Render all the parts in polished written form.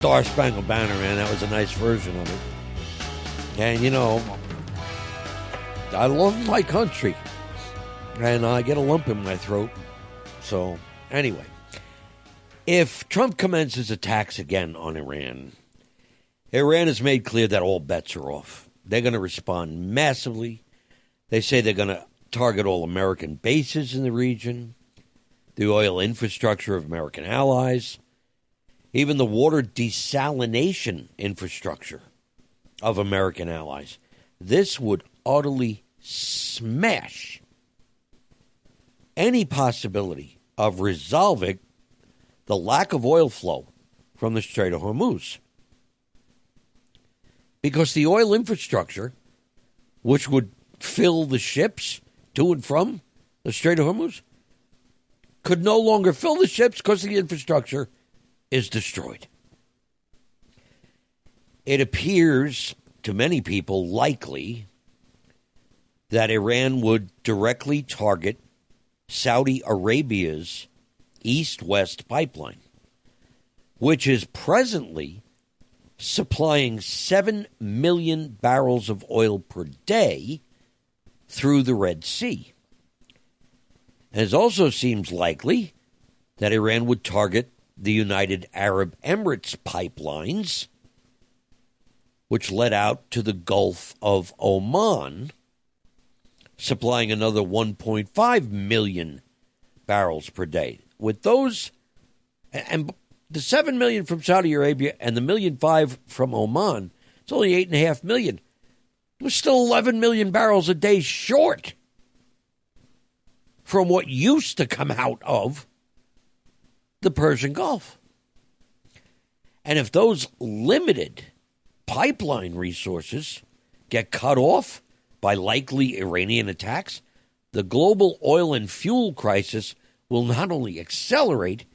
Star Spangled Banner, man. That was a nice version of it. And, I love my country. And I get a lump in my throat. So, anyway. If Trump commences attacks again on Iran, Iran has made clear that all bets are off. They're going to respond massively. They say they're going to target all American bases in the region, the oil infrastructure of American allies, even the water desalination infrastructure of American allies. This would utterly smash any possibility of resolving the lack of oil flow from the Strait of Hormuz. Because the oil infrastructure, which would fill the ships to and from the Strait of Hormuz, could no longer fill the ships because the infrastructure is destroyed. It appears to many people likely that Iran would directly target Saudi Arabia's east-west pipeline, which is presently supplying 7 million barrels of oil per day through the Red Sea. And it also seems likely that Iran would target the United Arab Emirates pipelines, which led out to the Gulf of Oman, supplying another 1.5 million barrels per day. With those, and the 7 million from Saudi Arabia and the 1.5 million from Oman, it's only 8.5 million. We're still 11 million barrels a day short from what used to come out of the Persian Gulf. And if those limited pipeline resources get cut off by likely Iranian attacks, the global oil and fuel crisis will not only accelerate,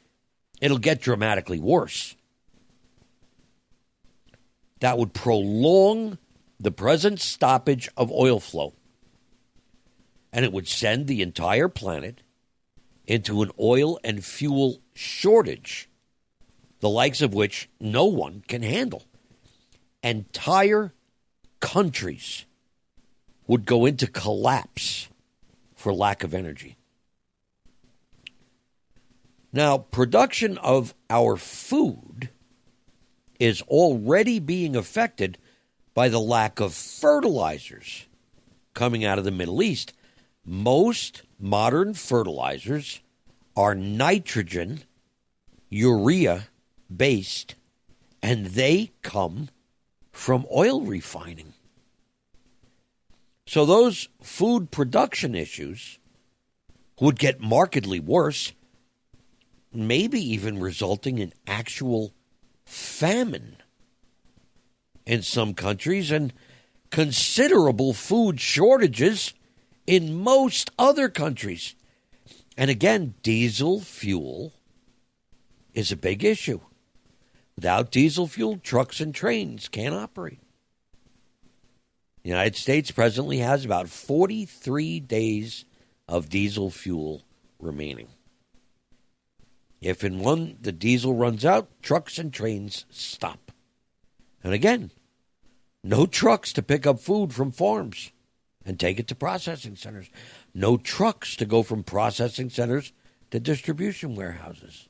it'll get dramatically worse. That would prolong the present stoppage of oil flow, and it would send the entire planet into an oil and fuel shortage, the likes of which no one can handle. Entire countries would go into collapse for lack of energy. Now, production of our food is already being affected by the lack of fertilizers coming out of the Middle East. Most modern fertilizers are nitrogen, urea-based, and they come from oil refining. So those food production issues would get markedly worse, maybe even resulting in actual famine in some countries and considerable food shortages in most other countries. And again, diesel fuel is a big issue. Without diesel fuel, trucks and trains can't operate. The United States presently has about 43 days of diesel fuel remaining. If in one the diesel runs out, trucks and trains stop. And again, no trucks to pick up food from farms and take it to processing centers. No trucks to go from processing centers to distribution warehouses.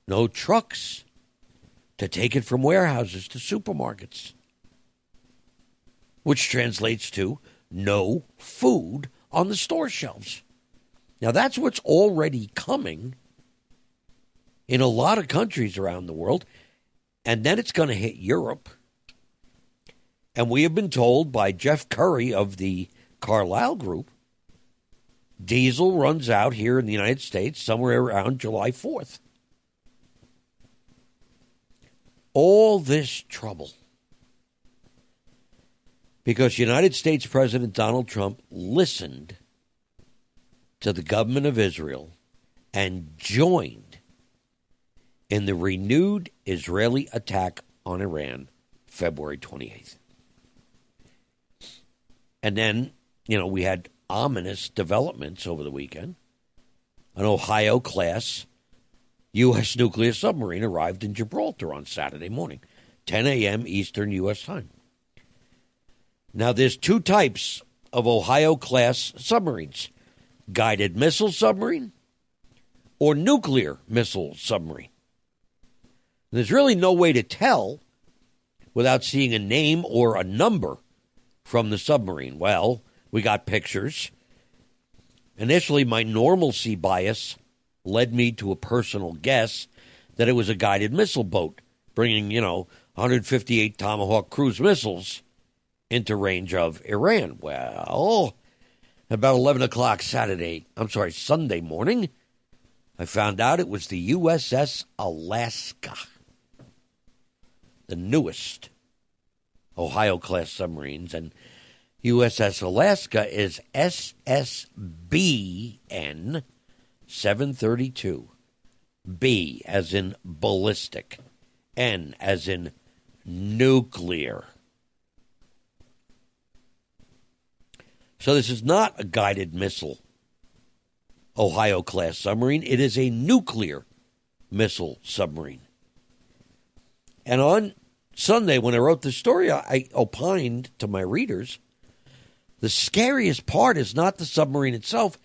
No trucks to take it from warehouses to supermarkets. Which translates to no food on the store shelves. Now, that's what's already coming in a lot of countries around the world. And then it's going to hit Europe. And we have been told by Jeff Curry of the Carlyle Group, diesel runs out here in the United States somewhere around July 4th. All this trouble because United States President Donald Trump listened to the government of Israel and joined in the renewed Israeli attack on Iran February 28th. And then, we had ominous developments over the weekend. An Ohio class U.S. nuclear submarine arrived in Gibraltar on Saturday morning, 10 a.m. Eastern U.S. time. Now, there's two types of Ohio-class submarines: guided missile submarine or nuclear missile submarine. There's really no way to tell without seeing a name or a number from the submarine. Well, we got pictures. Initially, my normalcy bias led me to a personal guess that it was a guided missile boat bringing, 158 Tomahawk cruise missiles into range of Iran. Well, about 11 o'clock Sunday morning, I found out it was the USS Alaska, the newest Ohio-class submarines. And USS Alaska is SSBN 732. B as in ballistic, N as in nuclear. So this is not a guided missile Ohio-class submarine. It is a nuclear missile submarine. And on Sunday, when I wrote the story, I opined to my readers, the scariest part is not the submarine itself.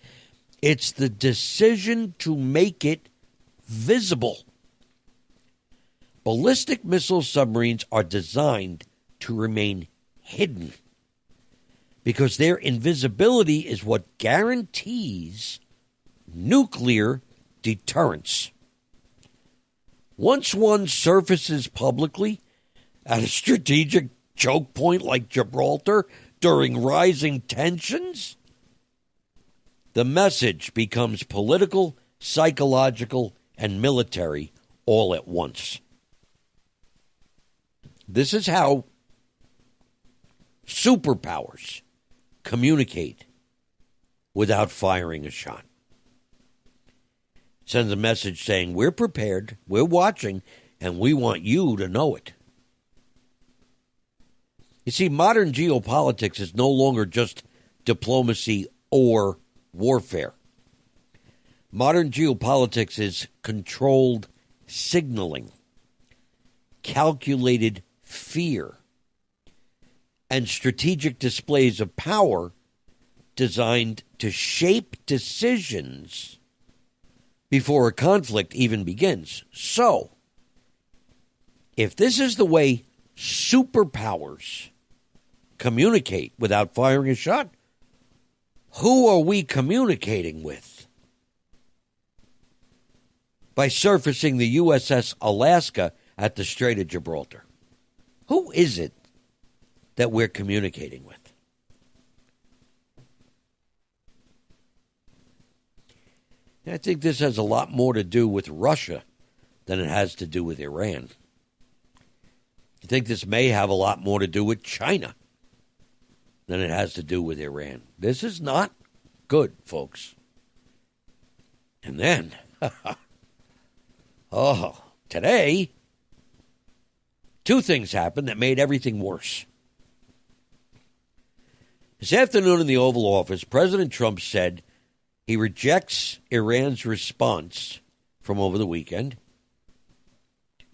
It's the decision to make it visible. Ballistic missile submarines are designed to remain hidden because their invisibility is what guarantees nuclear deterrence. Once one surfaces publicly at a strategic choke point like Gibraltar during rising tensions, the message becomes political, psychological, and military all at once. This is how superpowers communicate without firing a shot. It sends a message saying, we're prepared, we're watching, and we want you to know it. You see, modern geopolitics is no longer just diplomacy or warfare. Modern geopolitics is controlled signaling, calculated fear, and strategic displays of power designed to shape decisions before a conflict even begins. So, if this is the way superpowers communicate without firing a shot, who are we communicating with? By surfacing the USS Alaska at the Strait of Gibraltar. Who is it that we're communicating with? I think this has a lot more to do with Russia than it has to do with Iran. I think this may have a lot more to do with China than it has to do with Iran. This is not good, folks. And then, today, two things happened that made everything worse. This afternoon in the Oval Office, President Trump said he rejects Iran's response from over the weekend.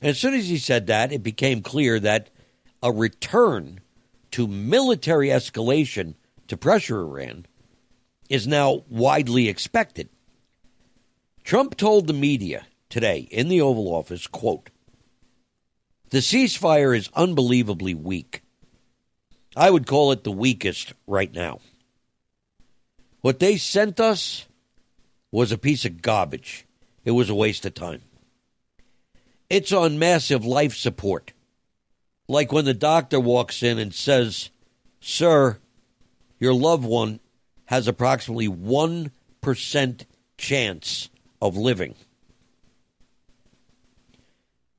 And as soon as he said that, it became clear that a return to military escalation to pressure Iran is now widely expected. Trump told the media today in the Oval Office, quote, "The ceasefire is unbelievably weak. I would call it the weakest right now. What they sent us was a piece of garbage. It was a waste of time. It's on massive life support. Like when the doctor walks in and says, 'Sir, your loved one has approximately 1% chance of living.'"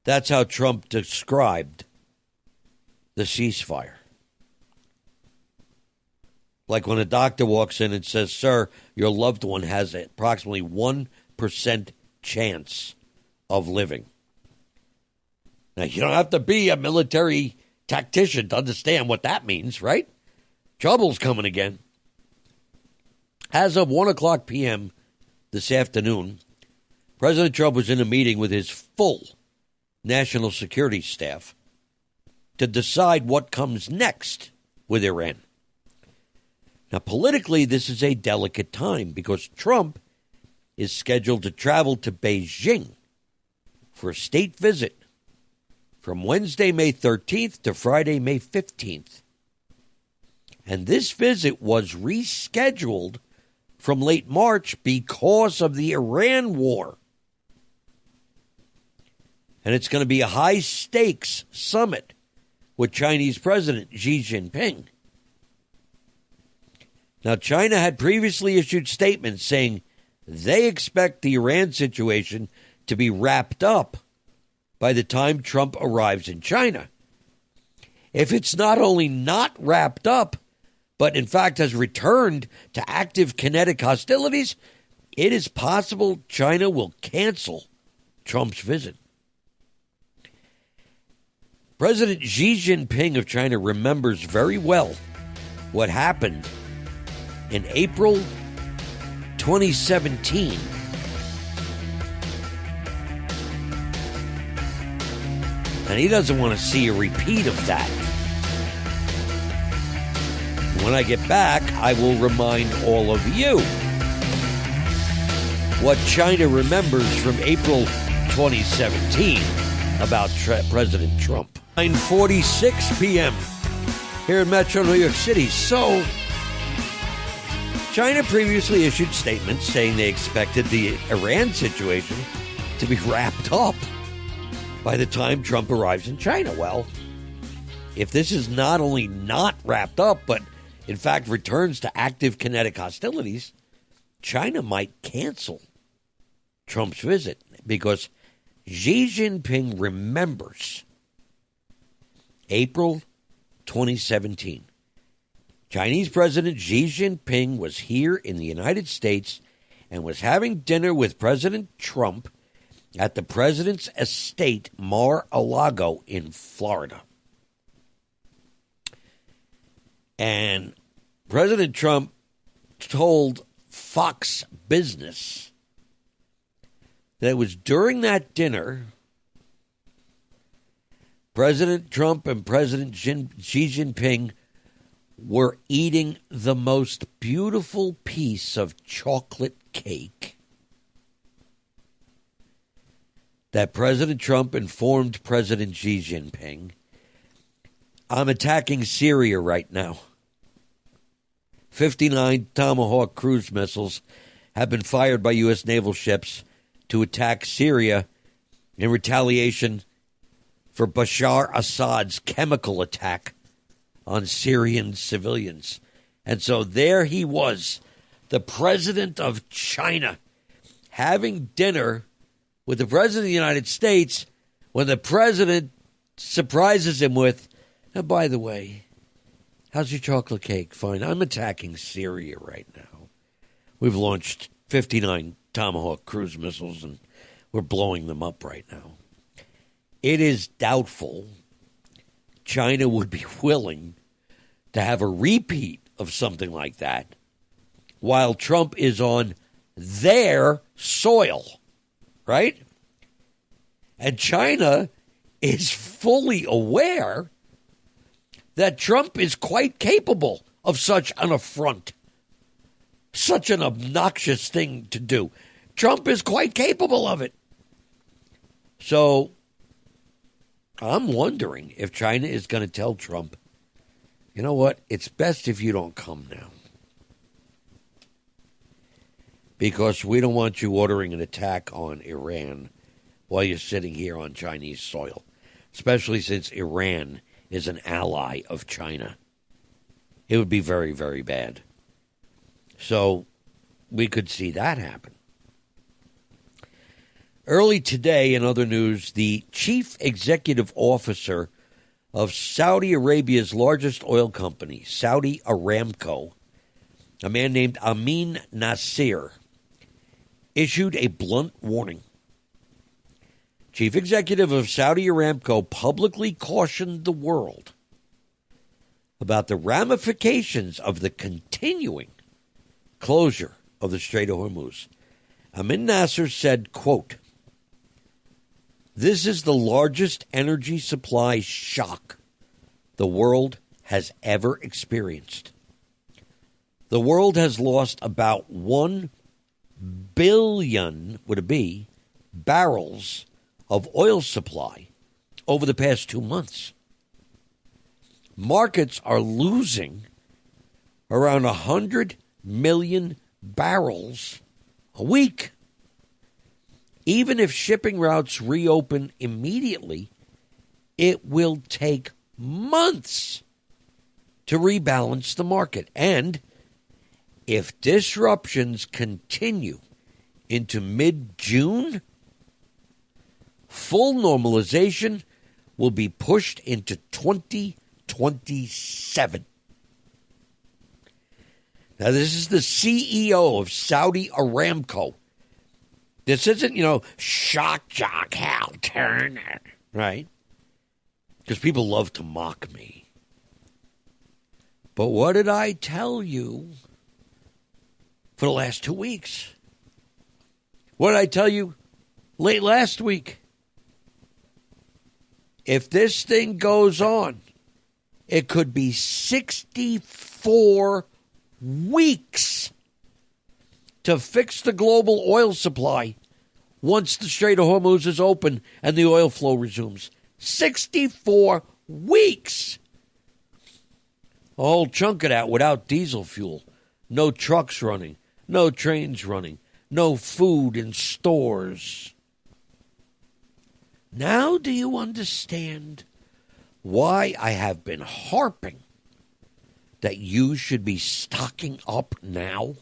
That's how Trump described the ceasefire. Like when a doctor walks in and says, "Sir, your loved one has approximately 1% chance of living." Now, you don't have to be a military tactician to understand what that means, right? Trouble's coming again. As of 1 o'clock p.m. this afternoon, President Trump was in a meeting with his full national security staff to decide what comes next with Iran. Now, politically, this is a delicate time because Trump is scheduled to travel to Beijing for a state visit from Wednesday, May 13th to Friday, May 15th. And this visit was rescheduled from late March because of the Iran war. And it's going to be a high-stakes summit with Chinese President Xi Jinping. Now, China had previously issued statements saying they expect the Iran situation to be wrapped up by the time Trump arrives in China. If it's not only not wrapped up, but in fact has returned to active kinetic hostilities, it is possible China will cancel Trump's visit. President Xi Jinping of China remembers very well what happened in April 2017. And he doesn't want to see a repeat of that. When I get back, I will remind all of you what China remembers from April 2017 about President Trump. 9:46 p.m. here in Metro New York City. So, China previously issued statements saying they expected the Iran situation to be wrapped up by the time Trump arrives in China. Well, if this is not only not wrapped up, but in fact returns to active kinetic hostilities, China might cancel Trump's visit because Xi Jinping remembers April 2017. Chinese President Xi Jinping was here in the United States and was having dinner with President Trump at the president's estate, Mar-a-Lago, in Florida. And President Trump told Fox Business that it was during that dinner President Trump and President Xi Jinping were eating the most beautiful piece of chocolate cake that President Trump informed President Xi Jinping, I'm attacking Syria right now. 59 Tomahawk cruise missiles have been fired by U.S. naval ships to attack Syria in retaliation for Bashar Assad's chemical attack on Syrian civilians. And so there he was, the president of China, having dinner with the president of the United States when the president surprises him with, oh, by the way, how's your chocolate cake? Fine. I'm attacking Syria right now. We've launched 59 Tomahawk cruise missiles, and we're blowing them up right now. It is doubtful China would be willing to have a repeat of something like that while Trump is on their soil, right? And China is fully aware that Trump is quite capable of such an affront, such an obnoxious thing to do. Trump is quite capable of it. So I'm wondering if China is going to tell Trump, you know what, it's best if you don't come now. Because we don't want you ordering an attack on Iran while you're sitting here on Chinese soil, especially since Iran is an ally of China. It would be very, very bad. So we could see that happen. Early today, in other news, the chief executive officer of Saudi Arabia's largest oil company, Saudi Aramco, a man named Amin Nasser, issued a blunt warning. Chief executive of Saudi Aramco publicly cautioned the world about the ramifications of the continuing closure of the Strait of Hormuz Amin Nasser said, quote, "This is the largest energy supply shock the world has ever experienced. The world has lost about 1 billion, would it be, barrels of oil supply over the past 2 months. Markets are losing around 100 million barrels a week. Even if shipping routes reopen immediately, it will take months to rebalance the market. And if disruptions continue into mid-June, full normalization will be pushed into 2027. Now, this is the CEO of Saudi Aramco. This isn't, shock jock Hal Turner, right? Because people love to mock me. But what did I tell you for the last 2 weeks? What did I tell you late last week? If this thing goes on, it could be 64 weeks to fix the global oil supply once the Strait of Hormuz is open and the oil flow resumes. 64 weeks. A whole chunk of that without diesel fuel. No trucks running. No trains running. No food in stores. Now do you understand why I have been harping that you should be stocking up now?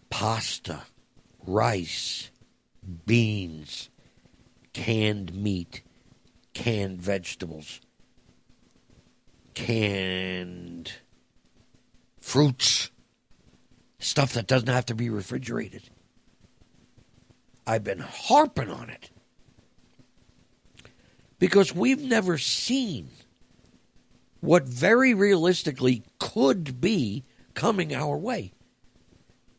Pasta, rice, beans, canned meat, canned vegetables, canned fruits, stuff that doesn't have to be refrigerated. I've been harping on it because we've never seen what very realistically could be coming our way.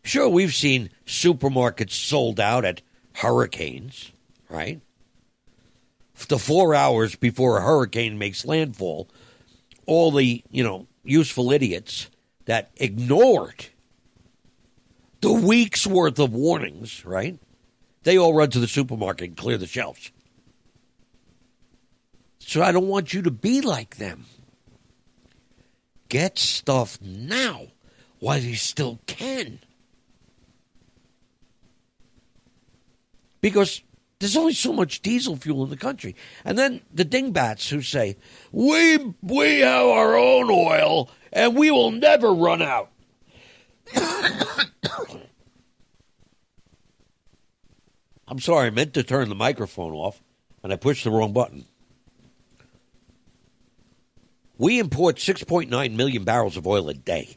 Sure, we've seen supermarkets sold out at hurricanes, right? The 4 hours before a hurricane makes landfall, all the, useful idiots that ignored the week's worth of warnings, right? They all run to the supermarket and clear the shelves. So I don't want you to be like them. Get stuff now while you still can. Because there's only so much diesel fuel in the country. And then the dingbats who say, we have our own oil and we will never run out. I'm sorry, I meant to turn the microphone off and I pushed the wrong button. We import 6.9 million barrels of oil a day.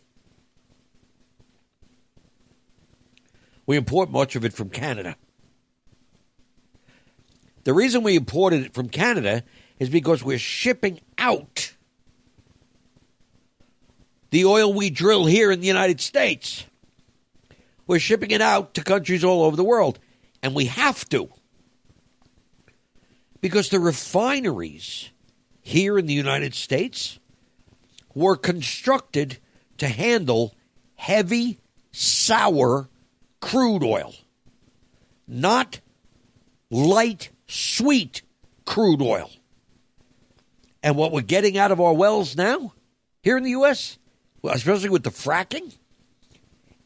We import much of it from Canada. The reason we imported it from Canada is because we're shipping out the oil we drill here in the United States. We're shipping it out to countries all over the world, and we have to. Because the refineries here in the United States were constructed to handle heavy, sour crude oil, not light, sweet crude oil. And what we're getting out of our wells now, here in the U.S., well, especially with the fracking,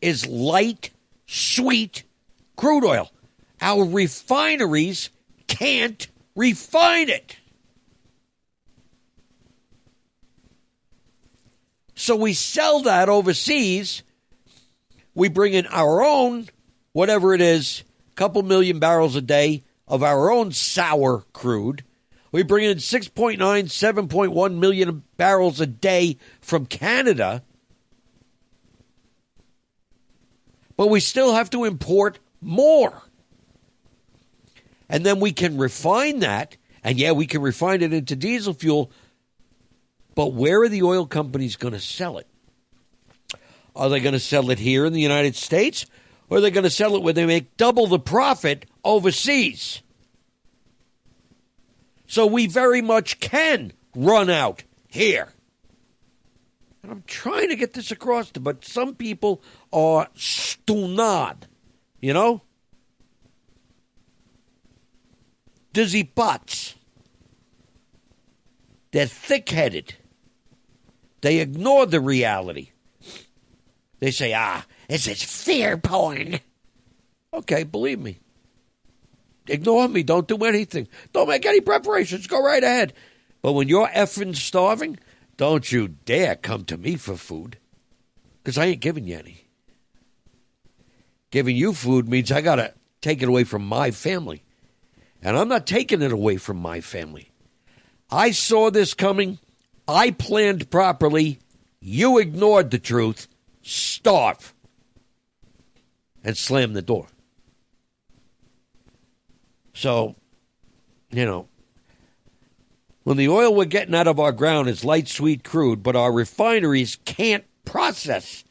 is light, sweet crude oil. Our refineries can't refine it. So we sell that overseas. We bring in our own, whatever it is, couple million barrels a day of our own sour crude. We bring in 6.9, 7.1 million barrels a day from Canada. But we still have to import more. And then we can refine that. And yeah, we can refine it into diesel fuel. But where are the oil companies going to sell it? Are they going to sell it here in the United States? or they're going to sell it where they make double the profit overseas. So we very much can run out here. And I'm trying to get this across, but some people are stunad, you know? Dizzy butts. They're thick-headed. They ignore the reality. They say, this is fear porn. Okay, believe me. Ignore me. Don't do anything. Don't make any preparations. Go right ahead. But when you're effing starving, don't you dare come to me for food, because I ain't giving you any. Giving you food means I got to take it away from my family. And I'm not taking it away from my family. I saw this coming. I planned properly. You ignored the truth. Starve. And slam the door. So, when the oil we're getting out of our ground is light, sweet crude, but our refineries can't process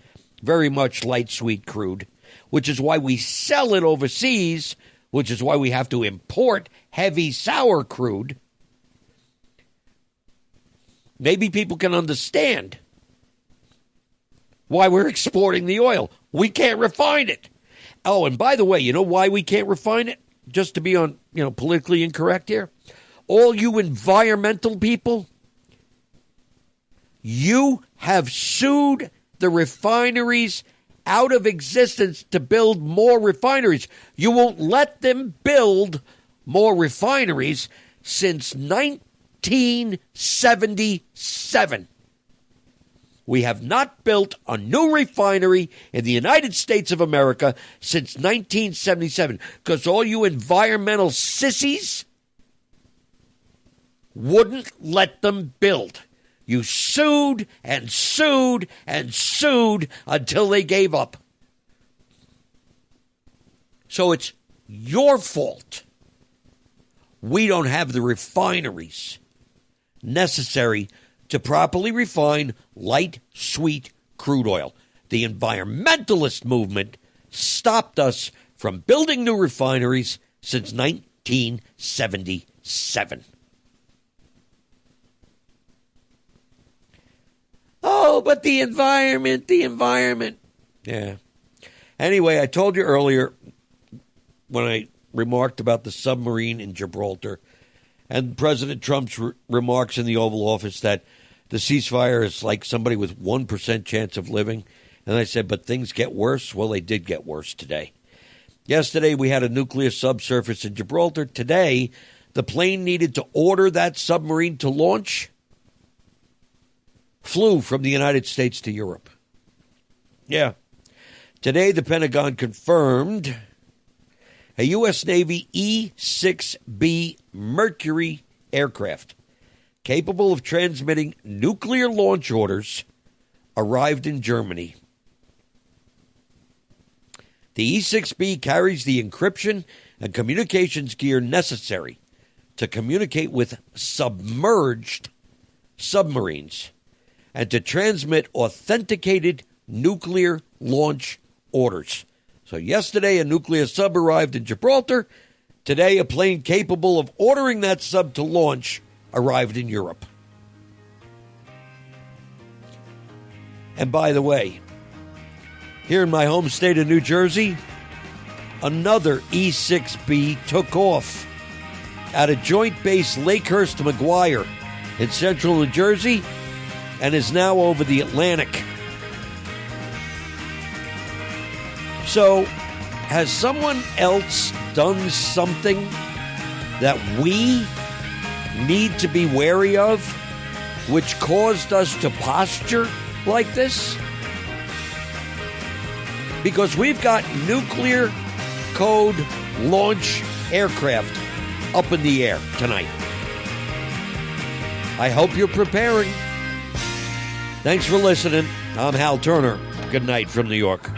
very much light, sweet crude, which is why we sell it overseas, which is why we have to import heavy, sour crude. Maybe people can understand why we're exporting the oil. We can't refine it. Oh, and by the way, you know why we can't refine it? Just to be on, politically incorrect here. All you environmental people, you have sued the refineries out of existence to build more refineries. You won't let them build more refineries since 1977. We have not built a new refinery in the United States of America since 1977 because all you environmental sissies wouldn't let them build. You sued and sued and sued until they gave up. So it's your fault. We don't have the refineries necessary to properly refine light, sweet crude oil. The environmentalist movement stopped us from building new refineries since 1977. Oh, but the environment. Yeah. Anyway, I told you earlier when I remarked about the submarine in Gibraltar and President Trump's remarks in the Oval Office that the ceasefire is like somebody with 1% chance of living. And I said, but things get worse? Well, they did get worse today. Yesterday, we had a nuclear subsurface in Gibraltar. Today, the plane needed to order that submarine to launch flew from the United States to Europe. Yeah. Today, the Pentagon confirmed a U.S. Navy E-6B Mercury aircraft capable of transmitting nuclear launch orders arrived in Germany. The E-6B carries the encryption and communications gear necessary to communicate with submerged submarines and to transmit authenticated nuclear launch orders. So yesterday, a nuclear sub arrived in Gibraltar. Today, a plane capable of ordering that sub to launch arrived in Europe. And by the way, here in my home state of New Jersey, another E-6B took off at a joint base Lakehurst McGuire in central New Jersey and is now over the Atlantic. So, has someone else done something that we need to be wary of, which caused us to posture like this? Because we've got nuclear code launch aircraft up in the air tonight. I hope you're preparing. Thanks for listening. I'm Hal Turner. Good night from New York.